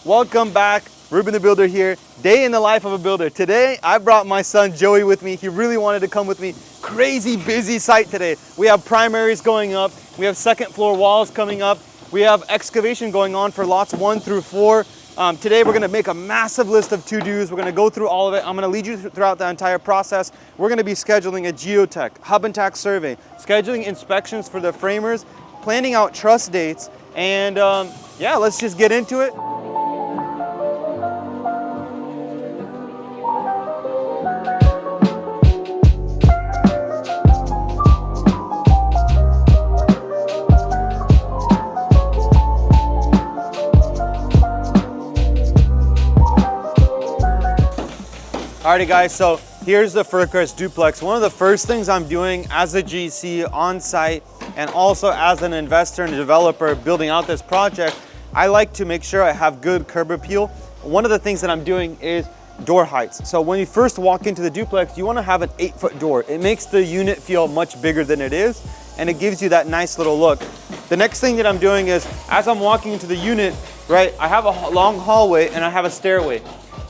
Welcome back. Ruben the Builder here. Day in the life of a builder. Today, I brought my son Joey with me. He really wanted to come with me. Crazy busy site today. We have primaries going up. We have second floor walls coming up. We have excavation going on for lots 1 through 4. Today, we're gonna make a massive list of to-dos. We're gonna go through all of it. I'm gonna lead you throughout the entire process. We're gonna be scheduling a geotech, hub and tack survey, scheduling inspections for the framers, planning out truss dates, and yeah, let's just get into it. Alrighty guys, so here's the Fircrest duplex. One of the first things I'm doing as a GC on site and also as an investor and developer building out this project, I like to make sure I have good curb appeal. One of the things that I'm doing is door heights. So when you first walk into the duplex, you want to have an 8-foot door. It makes the unit feel much bigger than it is, and it gives you that nice little look. The next thing that I'm doing is, as I'm walking into the unit, right, I have a long hallway and I have a stairway.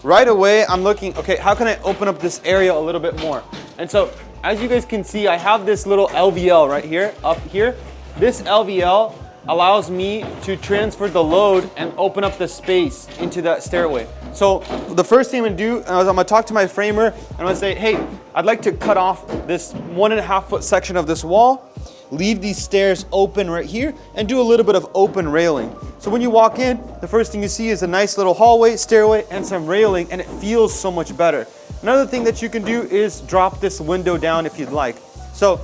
Right away, I'm looking, okay, how can I open up this area a little bit more? And so, as you guys can see, I have this little LVL right here, up here. This LVL allows me to transfer the load and open up the space into that stairway. So, the first thing I'm gonna do is I'm gonna talk to my framer and I'm gonna say, hey, I'd like to cut off this 1.5 foot section of this wall, leave these stairs open right here, and do a little bit of open railing. So when you walk in, the first thing you see is a nice little hallway, stairway, and some railing, and it feels so much better. Another thing that you can do is drop this window down if you'd like. So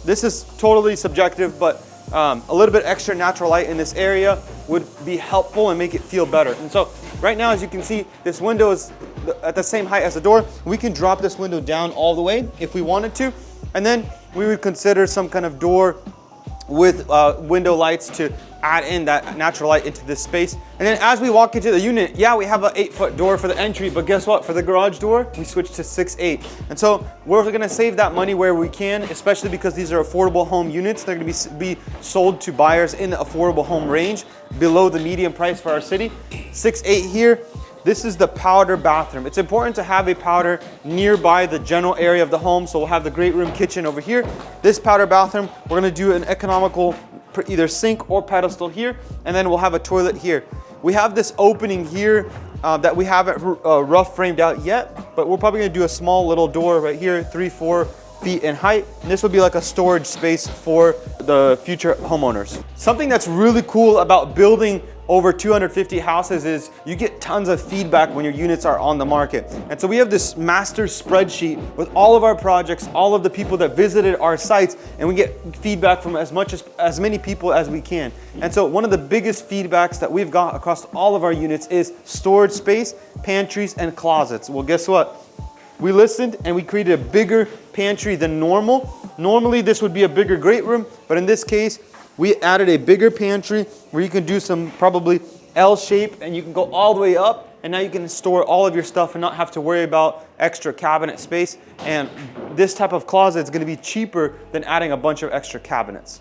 this is totally subjective, but a little bit extra natural light in this area would be helpful and make it feel better. And so right now, as you can see, this window is at the same height as the door. We can drop this window down all the way if we wanted to, and then we would consider some kind of door with window lights to add in that natural light into this space. And then as we walk into the unit, yeah, we have an 8-foot door for the entry, but guess what? For the garage door, we switched to 6'8". And so we're gonna save that money where we can, especially because these are affordable home units. They're gonna be sold to buyers in the affordable home range, below the median price for our city. 6'8" here. This is the powder bathroom. It's important to have a powder nearby the general area of the home, so we'll have the great room kitchen over here. This powder bathroom, we're gonna do an economical either sink or pedestal here, and then we'll have a toilet here. We have this opening here that we haven't rough framed out yet, but we're probably gonna do a small little door right here, 3-4 feet in height. And this would be like a storage space for the future homeowners. Something that's really cool about building over 250 houses is you get tons of feedback when your units are on the market. And so we have this master spreadsheet with all of our projects, all of the people that visited our sites, and we get feedback from as many people as we can. And so one of the biggest feedbacks that we've got across all of our units is storage space, pantries, and closets. Well, guess what? We listened and we created a bigger pantry than normal. Normally this would be a bigger great room, but in this case, we added a bigger pantry where you can do some probably L shape and you can go all the way up, and now you can store all of your stuff and not have to worry about extra cabinet space. And this type of closet is going to be cheaper than adding a bunch of extra cabinets.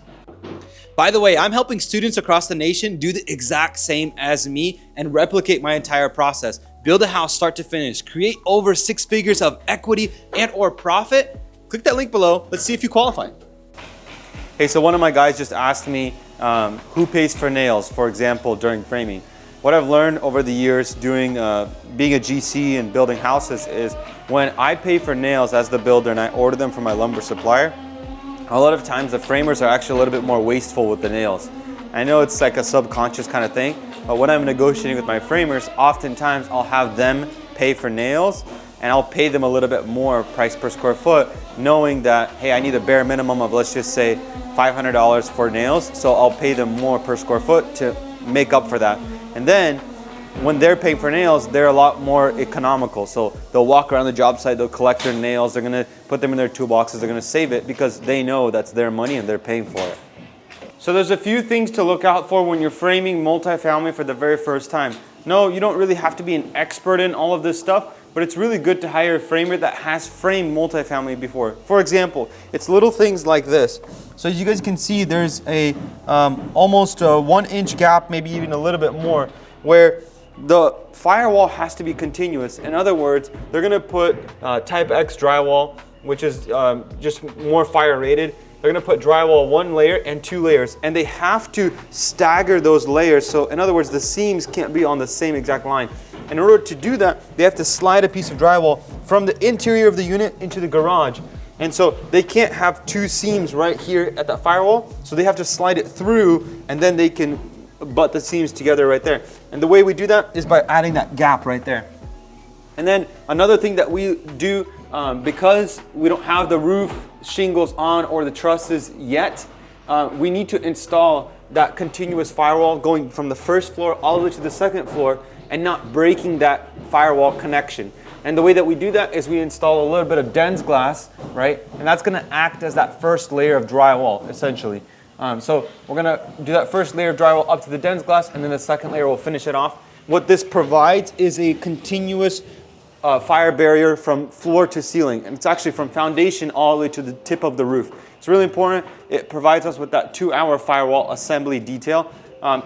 By the way, I'm helping students across the nation do the exact same as me and replicate my entire process. Build a house start to finish, create over 6 figures of equity and or profit. Click that link below. Let's see if you qualify. Hey, so one of my guys just asked me who pays for nails, for example, during framing. What I've learned over the years doing being a GC and building houses is when I pay for nails as the builder and I order them from my lumber supplier, a lot of times the framers are actually a little bit more wasteful with the nails. I know it's like a subconscious kind of thing, but when I'm negotiating with my framers, oftentimes I'll have them pay for nails and I'll pay them a little bit more price per square foot, knowing that, hey, I need a bare minimum of, let's just say, $500 for nails, so I'll pay them more per square foot to make up for that. And then, when they're paying for nails, they're a lot more economical. So they'll walk around the job site, they'll collect their nails, they're gonna put them in their toolboxes, they're gonna save it because they know that's their money and they're paying for it. So there's a few things to look out for when you're framing multifamily for the very first time. No, you don't really have to be an expert in all of this stuff, but it's really good to hire a framer that has framed multifamily before. For example, it's little things like this. So as you guys can see, there's a almost a 1 inch gap, maybe even a little bit more, where the firewall has to be continuous. In other words, they're gonna put type X drywall, which is just more fire rated. They're gonna put drywall 1 layer and 2 layers, and they have to stagger those layers. So in other words, the seams can't be on the same exact line. In order to do that, they have to slide a piece of drywall from the interior of the unit into the garage. And so they can't have 2 seams right here at that firewall. So they have to slide it through, and then they can butt the seams together right there. And the way we do that is by adding that gap right there. And then another thing that we do, because we don't have the roof shingles on or the trusses yet, we need to install that continuous firewall going from the first floor all the way to the second floor and not breaking that firewall connection. And the way that we do that is we install a little bit of dense glass, right? And that's gonna act as that first layer of drywall, essentially. So we're gonna do that first layer of drywall up to the dense glass, and then the second layer will finish it off. What this provides is a continuous fire barrier from floor to ceiling. And it's actually from foundation all the way to the tip of the roof. It's really important. It provides us with that 2-hour firewall assembly detail.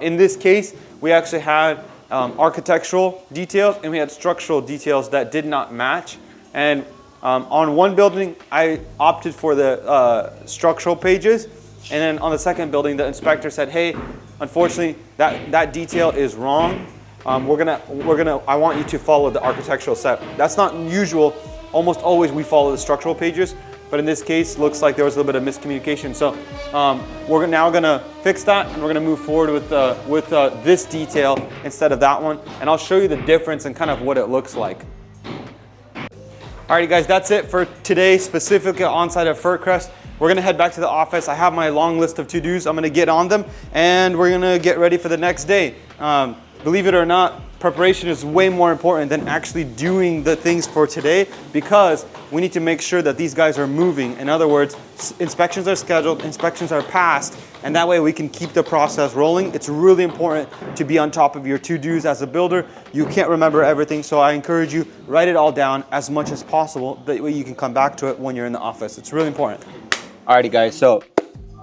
In this case, we actually had architectural details and we had structural details that did not match. And on one building, I opted for the structural pages. And then on the second building, the inspector said, hey, unfortunately, that detail is wrong. I want you to follow the architectural set. That's not usual. Almost always we follow the structural pages, but in this case, looks like there was a little bit of miscommunication. So we're now gonna fix that, and we're gonna move forward with this detail instead of that one. And I'll show you the difference and kind of what it looks like. Alrighty guys, that's it for today, specifically on-site at Fircrest. We're gonna head back to the office. I have my long list of to-dos. I'm gonna get on them, and we're gonna get ready for the next day. Believe it or not, preparation is way more important than actually doing the things for today, because we need to make sure that these guys are moving. In other words, inspections are scheduled, inspections are passed, and that way we can keep the process rolling. It's really important to be on top of your to-dos as a builder. You can't remember everything, so I encourage you, write it all down as much as possible. That way you can come back to it when you're in the office. It's really important. Alrighty guys, so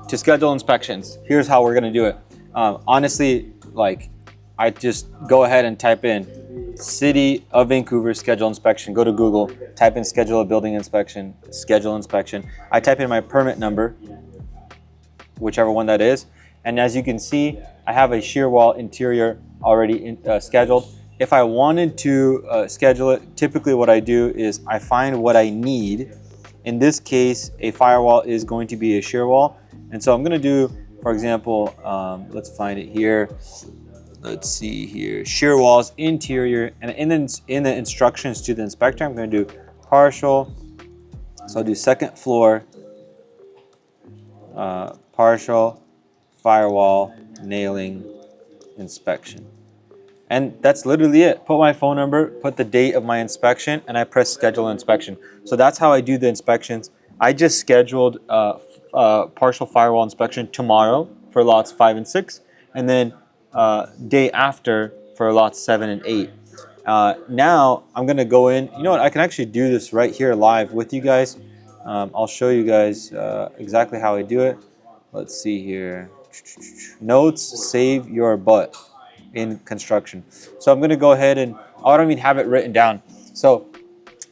to schedule inspections, here's how we're gonna do it. Honestly, I just go ahead and type in City of Vancouver schedule inspection. Go to Google, type in schedule a building inspection, schedule inspection. I type in my permit number, whichever one that is. And as you can see, I have a shear wall interior already scheduled. If I wanted to schedule it, typically what I do is I find what I need. In this case, a firewall is going to be a shear wall. And so I'm gonna do, for example, let's find it here. Let's see here, shear walls, interior, and in the instructions to the inspector, I'm gonna do partial. So I'll do second floor, partial firewall nailing inspection. And that's literally it. Put my phone number, put the date of my inspection, and I press schedule inspection. So that's how I do the inspections. I just scheduled partial firewall inspection tomorrow for lots 5 and 6, and then day after for lots 7 and 8. Now I'm gonna go in. You know what? I can actually do this right here live with you guys. I'll show you guys exactly how I do it. Let's see here. Notes, save your butt in construction. So I'm gonna go ahead and I don't even have it written down. So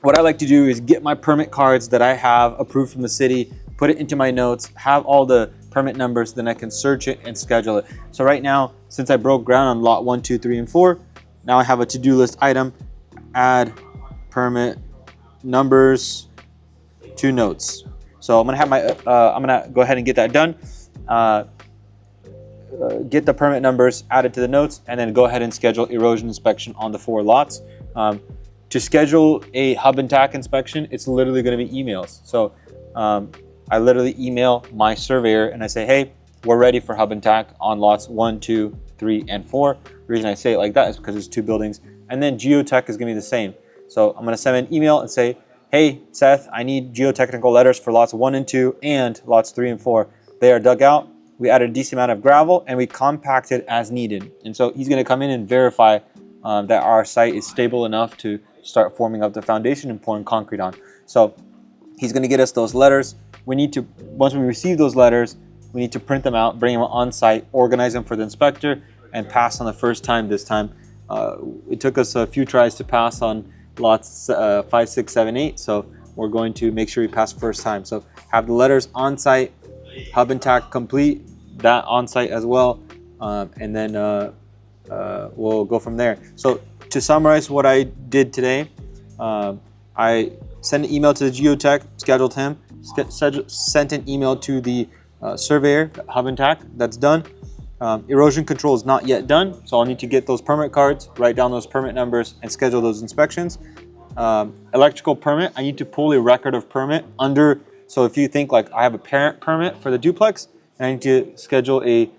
what I like to do is get my permit cards that I have approved from the city, put it into my notes, have all the permit numbers, then I can search it and schedule it. So right now, since I broke ground on lot 1, 2, 3, and 4, now I have a to-do list item, add permit numbers to notes. So I'm gonna have my, I'm gonna go ahead and get that done. Get the permit numbers added to the notes, and then go ahead and schedule erosion inspection on the 4 lots. To schedule a hub and tack inspection, it's literally gonna be emails. So I literally email my surveyor and I say, hey, we're ready for hub and tack on lots 1, 2, 3, and 4. The reason I say it like that is because there's 2 buildings. And then geotech is gonna be the same. So I'm gonna send an email and say, hey, Seth, I need geotechnical letters for lots 1 and 2 and lots 3 and 4. They are dug out. We added a decent amount of gravel and we compacted as needed. And so he's gonna come in and verify that our site is stable enough to start forming up the foundation and pouring concrete on. So he's gonna get us those letters. We need to, once we receive those letters, we need to print them out, bring them on site, organize them for the inspector, and pass on the first time this time. it took us a few tries to pass on lots 5, 6, 7, 8. So we're going to make sure we pass first time. So have the letters on site, hub and tack complete, that on site as well, and then we'll go from there. So to summarize what I did today, I sent an email to the geotech, scheduled him, sent an email to the surveyor, hub and tack, that's done. Erosion control is not yet done, so I'll need to get those permit cards, write down those permit numbers, and schedule those inspections. Electrical permit, I need to pull a record of permit under, so if you think like I have a parent permit for the duplex, and I need to schedule a,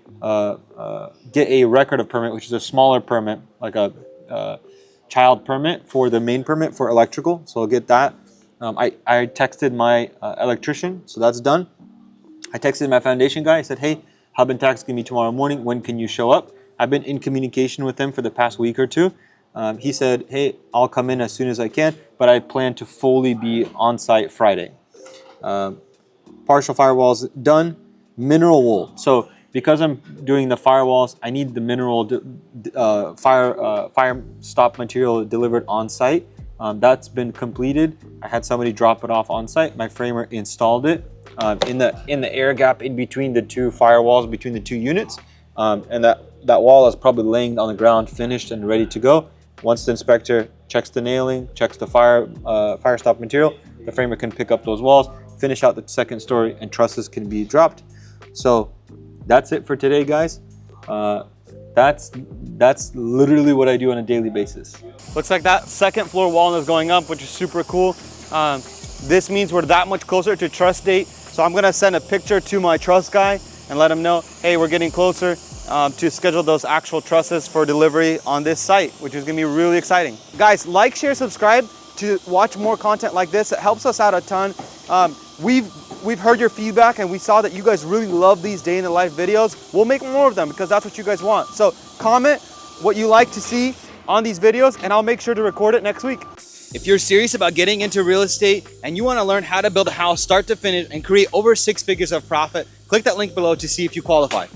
get a record of permit, which is a smaller permit, like a child permit for the main permit for electrical, so I'll get that. I texted my electrician, so that's done. I texted my foundation guy, I said, hey, hub and tack's gonna be tomorrow morning, when can you show up? I've been in communication with him for the past week or two. He said, hey, I'll come in as soon as I can, but I plan to fully be on site Friday. Partial firewalls done. Mineral wool. So because I'm doing the firewalls, I need the mineral fire stop material delivered on site. That's been completed. I had somebody drop it off on site. My framer installed it in the air gap in between the two firewalls, between the two units, and that wall is probably laying on the ground, finished and ready to go. Once the inspector checks the nailing, checks the fire stop material, the framer can pick up those walls, finish out the second story, and trusses can be dropped. So that's it for today, guys. That's literally what I do on a daily basis. Looks like that second floor wall is going up, which is super cool. This means we're that much closer to truss date. So I'm gonna send a picture to my truss guy and let him know, hey, we're getting closer to schedule those actual trusses for delivery on this site, which is gonna be really exciting. Guys, like, share, subscribe to watch more content like this. It helps us out a ton. We've heard your feedback and we saw that you guys really love these day in the life videos. We'll make more of them because that's what you guys want. So comment what you like to see on these videos and I'll make sure to record it next week. If you're serious about getting into real estate and you want to learn how to build a house start to finish and create over 6 figures of profit, click that link below to see if you qualify.